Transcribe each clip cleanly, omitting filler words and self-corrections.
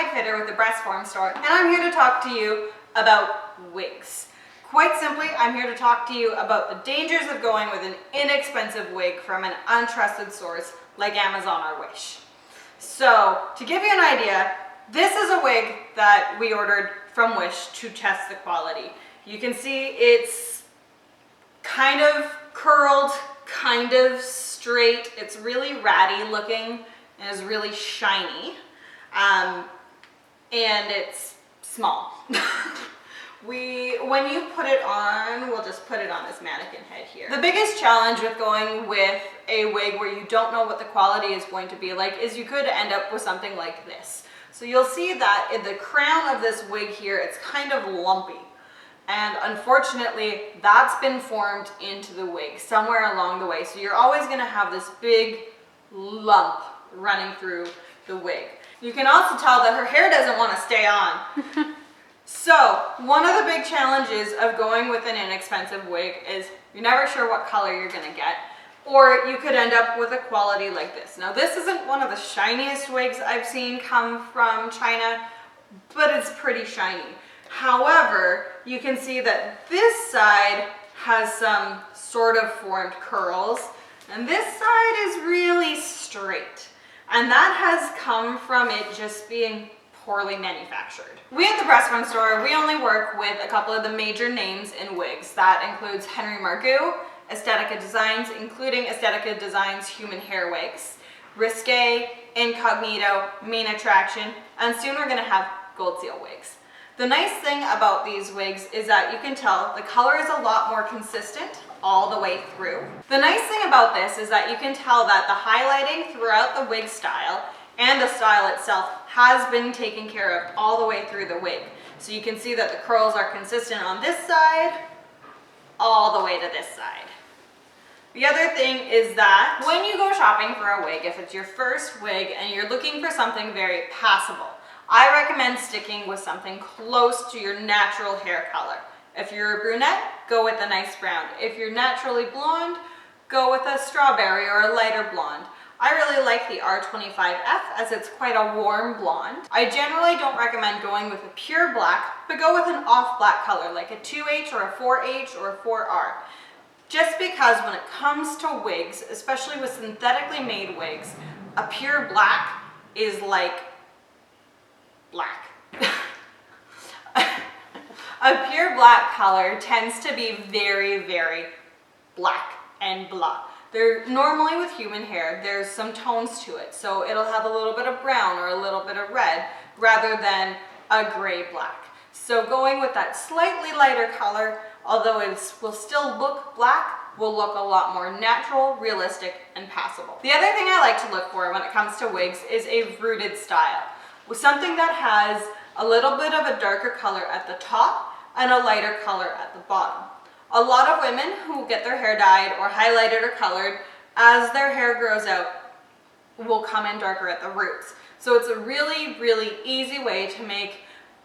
fitter with the Breast Form Store, and I'm here to talk to you about wigs. Quite simply, I'm here to talk to you about the dangers of going with an inexpensive wig from an untrusted source like Amazon or Wish. So, to give you an idea, this is a wig that we ordered from Wish to test the quality. You can see it's kind of curled, kind of straight. It's really ratty looking and is really shiny. And it's small. When you put it on, we'll just put it on this mannequin head here. The biggest challenge with going with a wig where you don't know what the quality is going to be like is you could end up with something like this. So you'll see that in the crown of this wig here, it's kind of lumpy. And unfortunately, that's been formed into the wig somewhere along the way. So you're always gonna have this big lump running through the wig. You can also tell that her hair doesn't want to stay on. So one of the big challenges of going with an inexpensive wig is you're never sure what color you're gonna get, or you could end up with a quality like this. Now this isn't one of the shiniest wigs I've seen come from China, but it's pretty shiny. However, you can see that this side has some sort of formed curls, and this side is really straight. And that has come from it just being poorly manufactured. We at the Breast Form Store, we only work with a couple of the major names in wigs. That includes Henry Margu, Estetica Designs, including Estetica Designs human hair wigs, Risque, Incognito, Main Attraction, and soon we're gonna have Gold Seal wigs. The nice thing about these wigs is that you can tell the color is a lot more consistent all the way through. The nice thing about this is that you can tell that the highlighting throughout the wig style and the style itself has been taken care of all the way through the wig. So you can see that the curls are consistent on this side all the way to this side. The other thing is that when you go shopping for a wig, if it's your first wig and you're looking for something very passable, I recommend sticking with something close to your natural hair color. If you're a brunette, go with a nice brown. If you're naturally blonde, go with a strawberry or a lighter blonde. I really like the R25F as it's quite a warm blonde. I generally don't recommend going with a pure black, but go with an off black color like a 2H or a 4H or a 4R. Just because when it comes to wigs, especially with synthetically made wigs, a pure black is like black. A pure black color tends to be very, very black and blah. Normally with human hair, there's some tones to it. So it'll have a little bit of brown or a little bit of red rather than a gray black. So going with that slightly lighter color, although it will still look black, will look a lot more natural, realistic, and passable. The other thing I like to look for when it comes to wigs is a rooted style, with something that has a little bit of a darker color at the top and a lighter color at the bottom. A lot of women who get their hair dyed or highlighted or colored, as their hair grows out, will come in darker at the roots. So it's a really, really easy way to make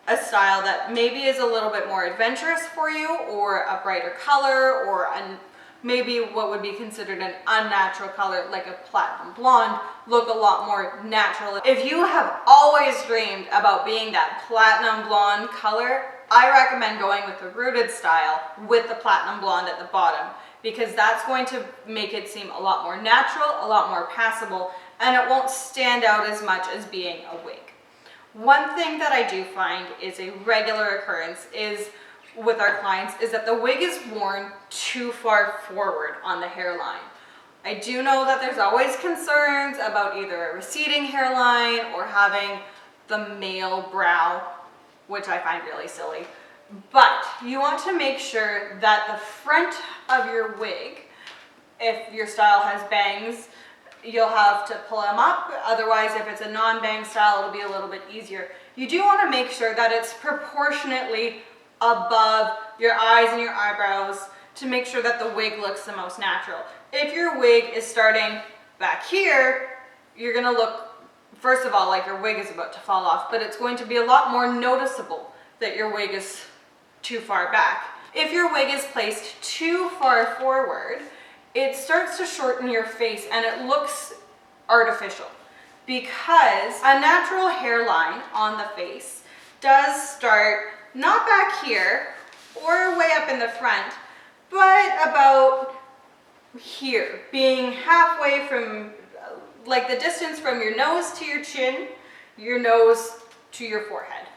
a style that maybe is a little bit more adventurous for you, or a brighter color, or maybe what would be considered an unnatural color like a platinum blonde look a lot more natural. If you have always dreamed about being that platinum blonde color, I recommend going with the rooted style with the platinum blonde at the bottom, because that's going to make it seem a lot more natural, a lot more passable, and it won't stand out as much as being a wig. One thing that I do find is a regular occurrence is with our clients is that the wig is worn too far forward on the hairline. I do know that there's always concerns about either a receding hairline or having the male brow, which I find really silly. But you want to make sure that the front of your wig, if your style has bangs, you'll have to pull them up. Otherwise, if it's a non-bang style, it'll be a little bit easier. You do want to make sure that it's proportionately above your eyes and your eyebrows to make sure that the wig looks the most natural. If your wig is starting back here, you're going to look, first of all, like your wig is about to fall off, but it's going to be a lot more noticeable that your wig is too far back. If your wig is placed too far forward, it starts to shorten your face and it looks artificial. because a natural hairline on the face does start not back here or way up in the front, but about here, being halfway from, like the distance from your nose to your chin, your nose to your forehead.